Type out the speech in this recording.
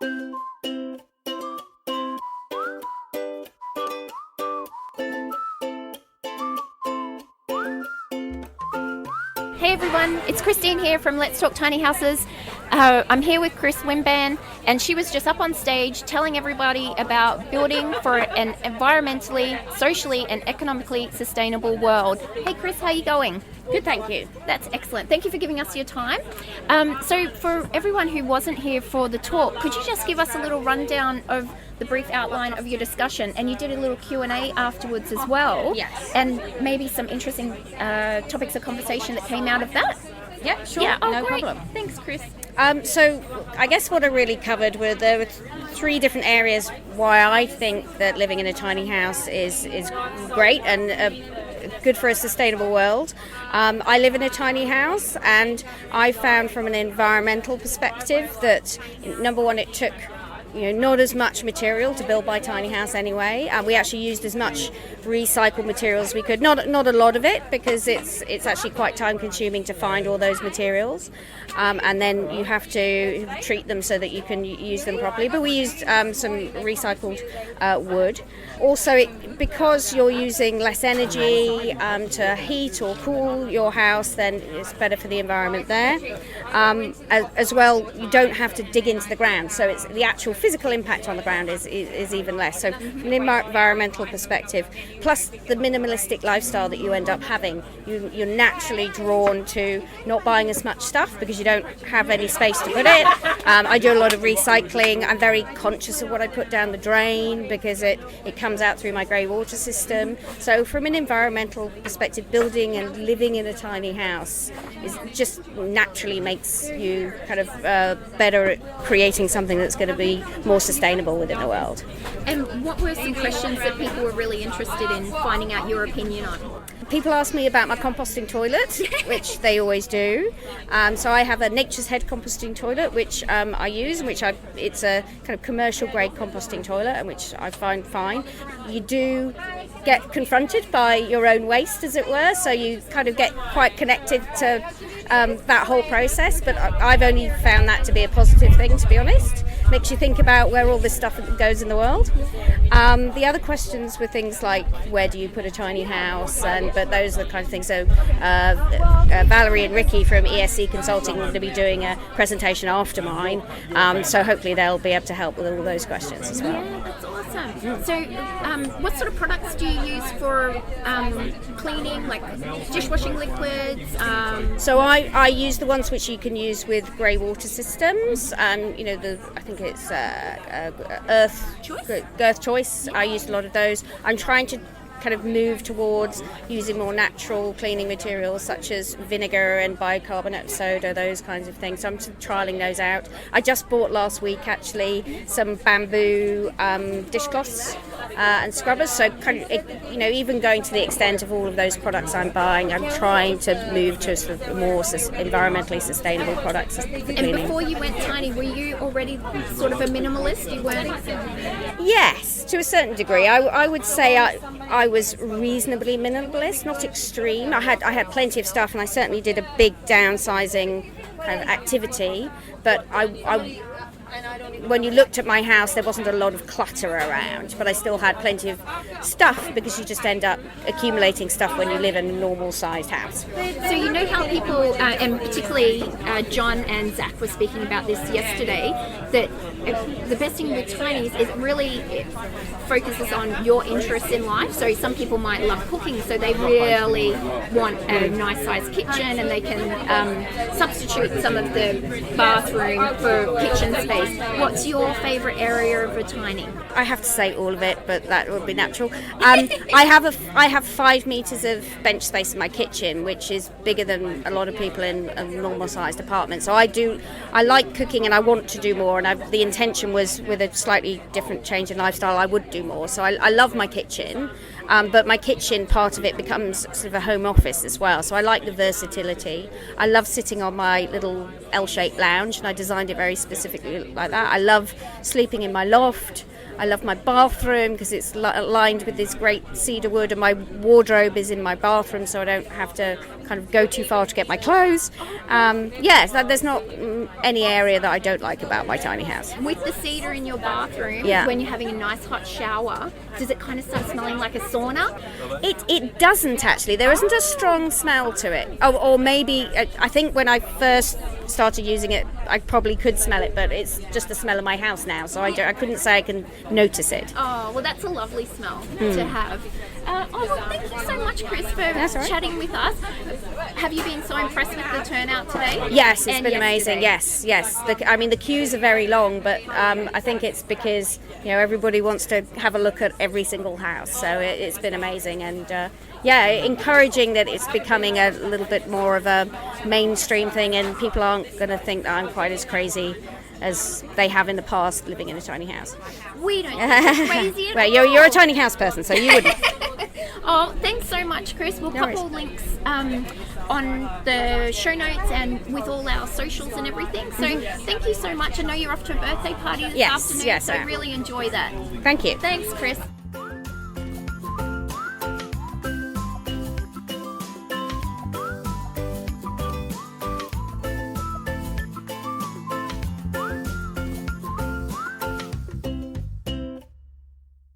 Hey everyone, it's Christine here from Let's Talk Tiny Houses. I'm here with Chris Wenban, and she was just up on stage telling everybody about building for an environmentally, socially and economically sustainable world. Hey Chris, how are you going? Good, thank you. That's excellent. Thank you for giving us your time. So for everyone who wasn't here for the talk, could you just give us a little rundown of the brief outline of your discussion? And you did a little Q&A afterwards as well. Yes. And maybe some interesting topics of conversation that came out of that. Yeah, sure. Yeah, no great. problem. Thanks, Chris. So I guess what I really covered were there were three different areas why I think that living in a tiny house is great and good for a sustainable world. I live in a tiny house, and I found from an environmental perspective that, number one, it took not as much material to build my tiny house anyway. We actually used as much recycled material as we could. Not a lot of it, because it's actually quite time consuming to find all those materials, and then you have to treat them so that you can use them properly. But we used some recycled wood. Also, because you're using less energy to heat or cool your house, then it's better for the environment there. As well, you don't have to dig into the ground, so it's the actual physical impact on the ground is even less. So from an environmental perspective, plus the minimalistic lifestyle that you end up having, you're naturally drawn to not buying as much stuff because you don't have any space to put it. I do a lot of recycling. I'm very conscious of what I put down the drain because it comes out through my grey water system. So from an environmental perspective, building and living in a tiny house is just naturally makes you kind of better at creating something that's going to be more sustainable within the world. And what were some questions that people were really interested in finding out your opinion on? People ask me about my composting toilet, which they always do. So I have a Nature's Head composting toilet, which I use, and it's a kind of commercial grade composting toilet, and which I find fine. You do get confronted by your own waste, as it were, so you kind of get quite connected to that whole process, but I've only found that to be a positive thing, to be honest. Makes you think about where all this stuff goes in the world. The other questions were things like, where do you put a tiny house? But those are the kind of things. So Valerie and Ricky from ESC Consulting are going to be doing a presentation after mine, so hopefully they'll be able to help with all those questions as well. Yeah, that's awesome. So what sort of products do you use for cleaning, like dishwashing liquids? So I use the ones which you can use with grey water systems. I think it's Earth Choice. I used a lot of those. I'm trying to kind of move towards using more natural cleaning materials such as vinegar and bicarbonate of soda, those kinds of things. So I'm trialling those out. I just bought last week actually some bamboo dishcloths and scrubbers. So kind of, even going to the extent of all of those products I'm buying, I'm trying to move to sort of more environmentally sustainable products for cleaning. And before you went tiny, were you already sort of a minimalist? You weren't? Yes, to a certain degree. I would say I was reasonably minimalist, not extreme. I had plenty of stuff, and I certainly did a big downsizing kind of activity. But when you looked at my house, there wasn't a lot of clutter around, but I still had plenty of stuff because you just end up accumulating stuff when you live in a normal-sized house. So you know how people, and particularly John and Zach were speaking about this yesterday, that the best thing with tinies is it focuses on your interests in life. So some people might love cooking, so they really want a nice sized kitchen, and they can substitute some of the bathroom for kitchen space. What's your favourite area of a tiny? I have to say all of it, but that would be natural. I have 5 meters of bench space in my kitchen, which is bigger than a lot of people in a normal sized apartment. So I like cooking, and I want to do more, and the intention was, with a slightly different change in lifestyle, I would do more. So I love my kitchen, but my kitchen, part of it becomes sort of a home office as well. So I like the versatility. I love sitting on my little L-shaped lounge, and I designed it very specifically like that. I love sleeping in my loft. I love my bathroom because it's lined with this great cedar wood, and my wardrobe is in my bathroom, so I don't have to kind of go too far to get my clothes. So there's not any area that I don't like about my tiny house. With the cedar in your bathroom, Yeah. when you're having a nice hot shower, does it kind of start smelling like a sauna? It doesn't actually. There isn't a strong smell to it. Or maybe, I think when I first started using it, I probably could smell it, but it's just the smell of my house now, so I couldn't say I can notice it. Oh, well, that's a lovely smell to have. Thank you so much, Chris, for That's all right. chatting with us. Have you been so impressed with the turnout today? Yes, it's And been amazing. yesterday? Yes. The queues are very long, but I think it's because everybody wants to have a look at every single house. So it's been amazing, and encouraging that it's becoming a little bit more of a mainstream thing, and people aren't going to think that I'm quite as crazy as they have in the past living in a tiny house. We don't think it's crazy at Well, all. you're a tiny house person, so you wouldn't. Oh, thanks so much, Chris. We'll No pop worries. all links on the show notes and with all our socials and everything. So thank you so much. I know you're off to a birthday party this Yes, afternoon, yes, so I am. really enjoy that. Thank you. Thanks, Chris.